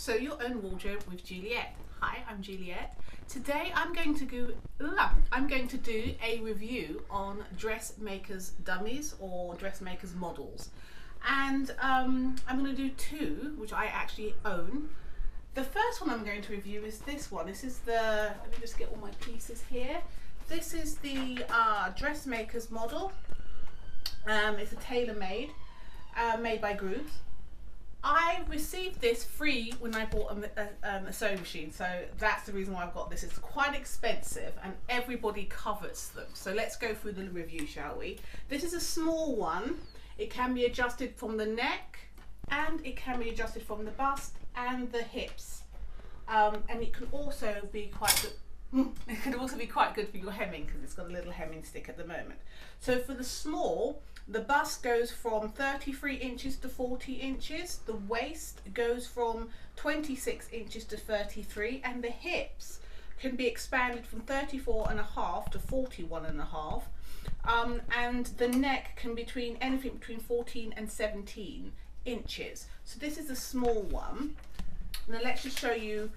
Sew Your Own Wardrobe with Juliet. Hi, I'm Juliet. Today I'm going to do a review on dressmakers dummies or dressmakers models, and I'm going to do two which I actually own. The first one I'm going to review is this one. This is the, let me just get all my pieces here. This is the dressmakers model. It's a tailor-made, made by Grooves. I received this free when I bought a sewing machine, so that's the reason why I've got this. It's quite expensive and everybody covets them. So let's go through the review, shall we? This is a small one. It can be adjusted from the neck and it can be adjusted from the bust and the hips. And it can also be quite good. It can also be quite good for your hemming because it's got a little hemming stick at the moment. So for the small, the bust goes from 33 inches to 40 inches, the waist goes from 26 inches to 33, and the hips can be expanded from 34.5 to 41.5, and the neck can be anything between 14 and 17 inches. So this is a small one. Now let's just show you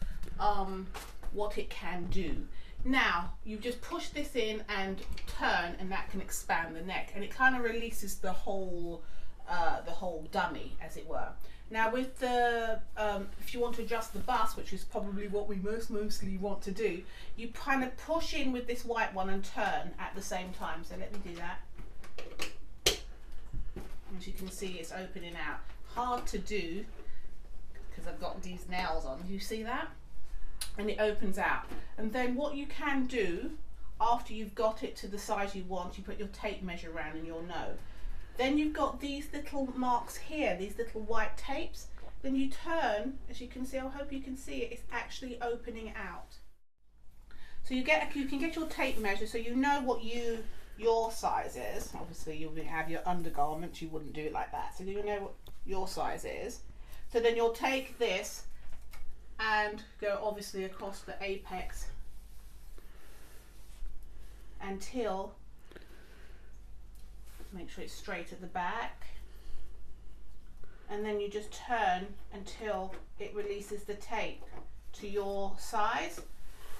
what it can do. Now you just push this in and turn, and that can expand the neck, and it kind of releases the whole dummy, as it were. Now with the if you want to adjust the bust, which is probably what we mostly want to do, you kind of push in with this white one and turn at the same time. So let me do that. As you can see, it's opening out. Hard to do because I've got these nails on. You see that? And it opens out. And then what you can do after you've got it to the size you want, you put your tape measure around and you'll know. Then you've got these little marks here, these little white tapes. Then you turn, as you can see, I hope you can see it, it's actually opening out. So you can get your tape measure so you know what your size is. Obviously you'll have your undergarments, you wouldn't do it like that. So you know what your size is. So then you'll take this and go obviously across the apex until, make sure it's straight at the back, and then you just turn until it releases the tape to your size.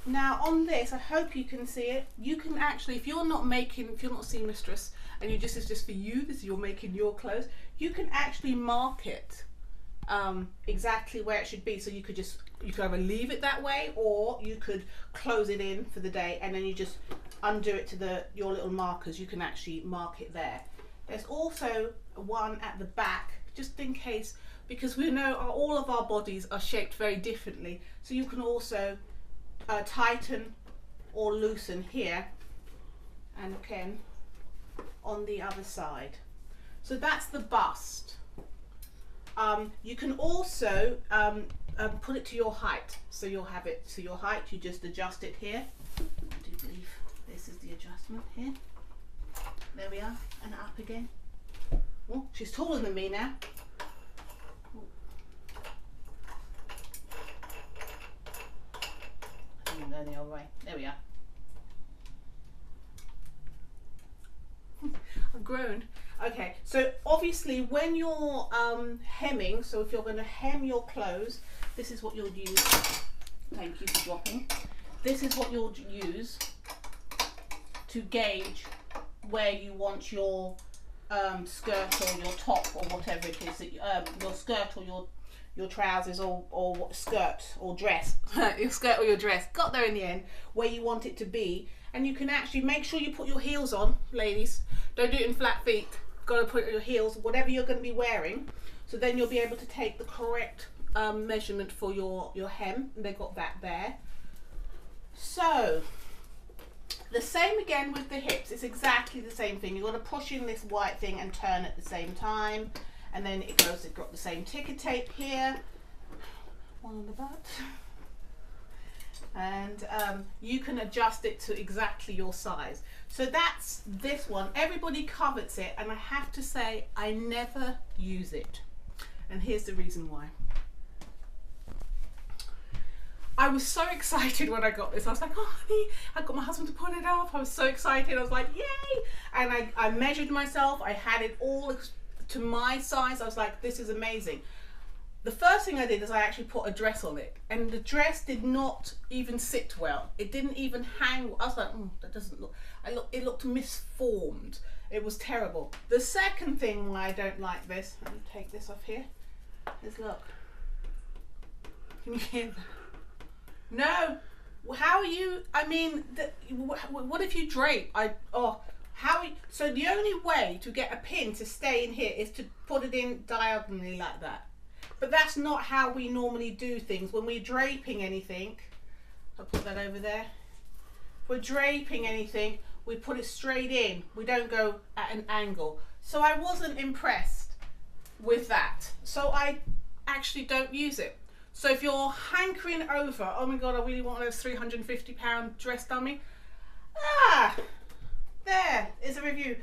Now on this, I hope you can see it, you can actually, if you're not seamstress and this is just for you, you're making your clothes, you can actually mark it exactly where it should be. So you could either leave it that way, or you could close it in for the day and then you just undo it to your little markers. You can actually mark it there. There's also one at the back, just in case, because we know all of our bodies are shaped very differently, so you can also tighten or loosen here and again on the other side. So that's the bust. You can also put it to your height, so you'll have it to your height. You just adjust it here. I do believe this is the adjustment here. There we are, and up again. Oh, she's taller than me now. I'm going the other way. There we are. I've grown. Okay, so obviously when you're hemming, so if you're going to hem your clothes, this is what you'll use. Thank you for dropping. This is what you'll use to gauge where you want your skirt or your top or whatever it is that your skirt or your trousers or skirt or dress, your skirt or your dress. Got there in the end, where you want it to be. And you can actually make sure you put your heels on, ladies. Don't do it in flat feet. Got to put your heels, whatever you're going to be wearing. So then you'll be able to take the correct measurement for your hem. And they've got that there. So the same again with the hips. It's exactly the same thing. You've got to push in this white thing and turn at the same time. And then it's got the same ticker tape here. One on the butt. And you can adjust it to exactly your size. So that's this one. Everybody covets it, and I have to say I never use it, and here's the reason why. I was so excited when I got this. I was like, oh honey, I got my husband to put it up. I was so excited. I was like, yay! And I measured myself. I had it all to my size. I was like, this is amazing. the first thing I did is I actually put a dress on it, and the dress did not even sit well. It didn't even hang. I was like, that doesn't look. It looked misformed. It was terrible. The second thing why I don't like this, let me take this off here, is look. Can you hear that? No. How are you? I mean, what if you drape? So the only way to get a pin to stay in here is to put it in diagonally like that. But that's not how we normally do things. When we're draping anything, I'll put that over there. If we're draping anything, we put it straight in. We don't go at an angle. So I wasn't impressed with that. So I actually don't use it. So if you're hankering over, oh my God, I really want those £350 dress dummy. There is a review.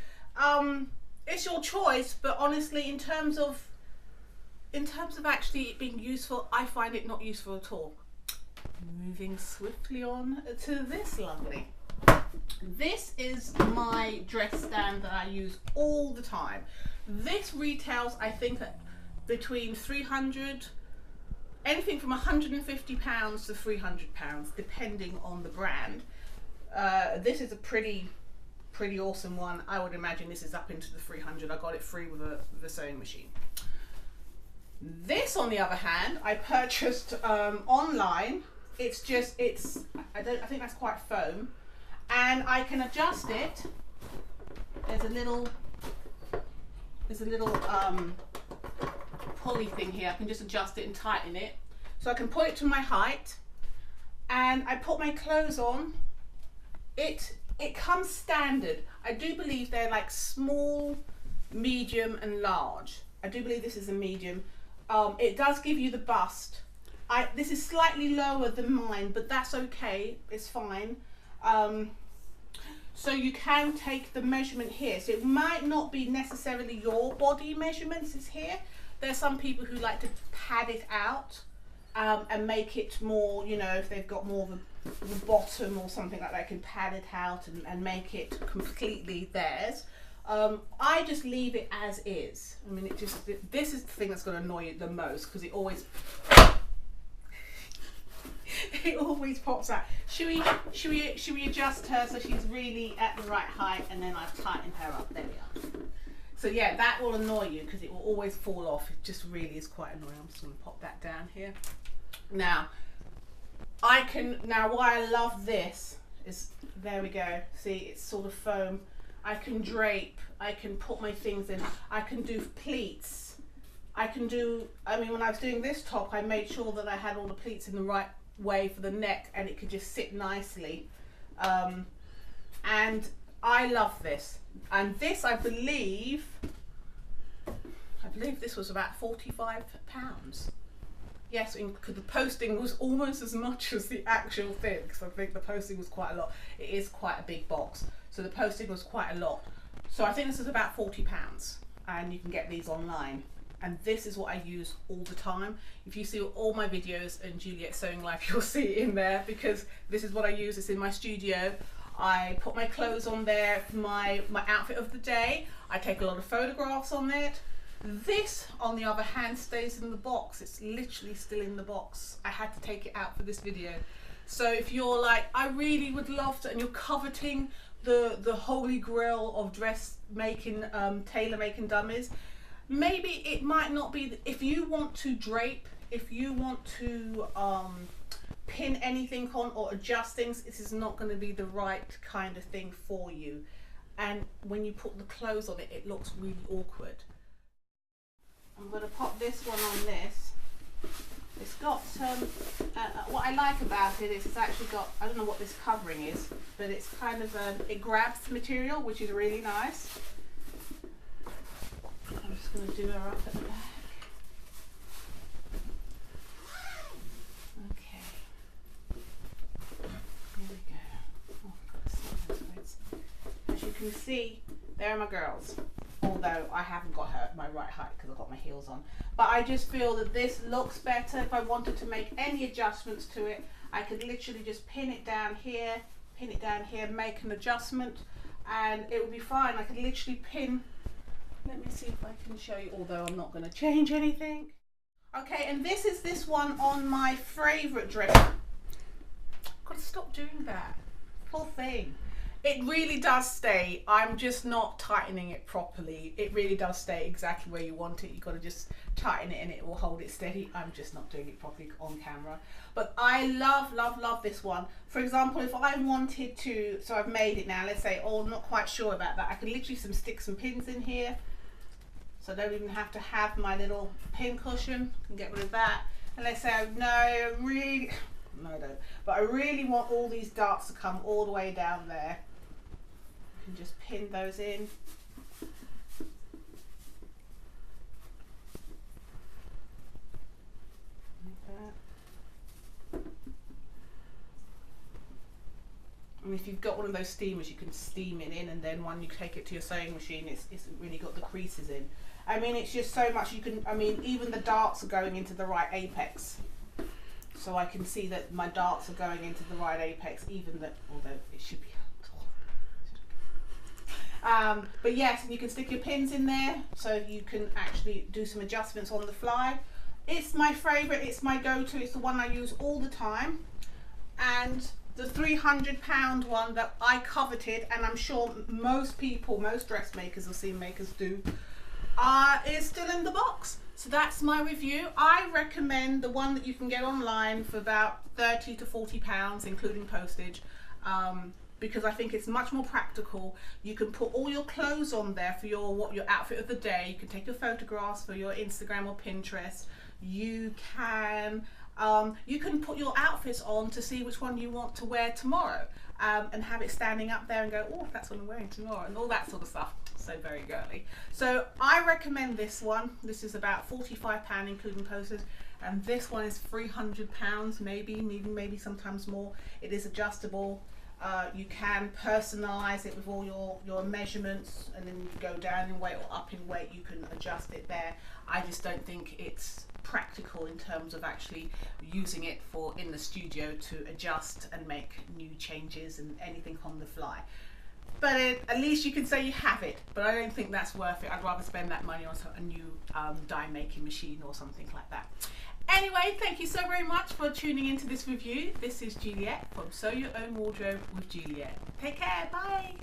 It's your choice, but honestly, in terms of actually it being useful, I find it not useful at all. Moving swiftly on to this lovely. This is my dress stand that I use all the time. This retails, I think, at between 300, anything from £150 to £300, depending on the brand. This is a pretty awesome one. I would imagine this is up into the 300. I got it free with a sewing machine. This, on the other hand, I purchased online. I think that's quite foam, and I can adjust it. There's a little pulley thing here. I can just adjust it and tighten it, so I can put it to my height, and I put my clothes on. It comes standard. I do believe they're like small, medium, and large. I do believe this is a medium. It does give you the bust. This is slightly lower than mine, but that's okay. It's fine. So you can take the measurement here. So it might not be necessarily your body measurements is here. There's some people who like to pad it out and make it more, you know, if they've got more of the bottom or something like that, can pad it out and make it completely theirs. I just leave it as is. I mean, this is the thing that's going to annoy you the most, because it always pops out. Should we adjust her so she's really at the right height, and then I've tightened her up? There we are. So yeah, that will annoy you because it will always fall off. It just really is quite annoying. I'm just going to pop that down here. Now why I love this is, there we go. See, it's sort of foam. I can drape, I can put my things in, I can do pleats, I mean, when I was doing this top, I made sure that I had all the pleats in the right way for the neck, and it could just sit nicely. And I love this. And this, I believe this was about £45. Yes, because the posting was almost as much as the actual thing, because I think the posting was quite a lot. It is quite a big box, so the posting was quite a lot. So I think this is about £40, and you can get these online. And this is what I use all the time. If you see all my videos in Juliet Sewing Life, you'll see it in there, because this is what I use. It's in my studio. I put my clothes on there for my outfit of the day. I take a lot of photographs on it. This, on the other hand, stays in the box. It's literally still in the box. I had to take it out for this video. So if you're like, I really would love to, and you're coveting the holy grail of dressmaking, tailor-making dummies, maybe it might not be, if you want to drape, if you want to pin anything on or adjust things, this is not going to be the right kind of thing for you. And when you put the clothes on it, it looks really awkward. I'm going to pop this one on this. It's got what I like about it is it's actually got, I don't know what this covering is, but it's kind of it grabs the material, which is really nice. I'm just going to do her up at the back. Okay. Here we go. Oh, I've got to see those bits. As you can see, there are my girls. Although I haven't got her at my right height because I've got my heels on. But I just feel that this looks better. If I wanted to make any adjustments to it, I could literally just pin it down here, make an adjustment, and it would be fine. I could literally pin. Let me see if I can show you, although I'm not going to change anything. Okay, and this is this one on my favourite dress. Gotta stop doing that. Poor thing. It really does stay. I'm just not tightening it properly. It really does stay exactly where you want it. You've got to just tighten it and it will hold it steady. I'm just not doing it properly on camera. But I love, love, love this one. For example, if I wanted to, so I've made it now, let's say, oh, I'm not quite sure about that. I can literally stick some pins in here. So I don't even have to have my little pin cushion. I can get rid of that. And let's say, no, I don't. But I really want all these darts to come all the way down there. You can just pin those in. Like that. And if you've got one of those steamers, you can steam it in, and then when you take it to your sewing machine, it's really got the creases in. I mean, it's just so much you can, I mean, even the darts are going into the right apex. So I can see that my darts are going into the right apex, even that, although it should be. But yes, and you can stick your pins in there, so you can actually do some adjustments on the fly. It's my favourite, it's my go-to, it's the one I use all the time. And the £300 one that I coveted, and I'm sure most people, most dressmakers or seam makers do, is still in the box. So that's my review. I recommend the one that you can get online for about £30 to £40, including postage, because I think it's much more practical. You can put all your clothes on there for your outfit of the day. You can take your photographs for your Instagram or Pinterest. You can put your outfits on to see which one you want to wear tomorrow, and have it standing up there and go, oh, that's what I'm wearing tomorrow, and all that sort of stuff. So very girly. So I recommend this one. This is about £45 including postage, and this one is £300, maybe sometimes more. It is adjustable. You can personalize it with all your measurements, and then you go down in weight or up in weight, you can adjust it there. I just don't think it's practical in terms of actually using it in the studio to adjust and make new changes and anything on the fly. But at least you can say you have it, but I don't think that's worth it. I'd rather spend that money on a new die making machine or something like that. Anyway, thank you so very much for tuning into this review. This is Juliet from Sew Your Own Wardrobe with Juliet. Take care, bye.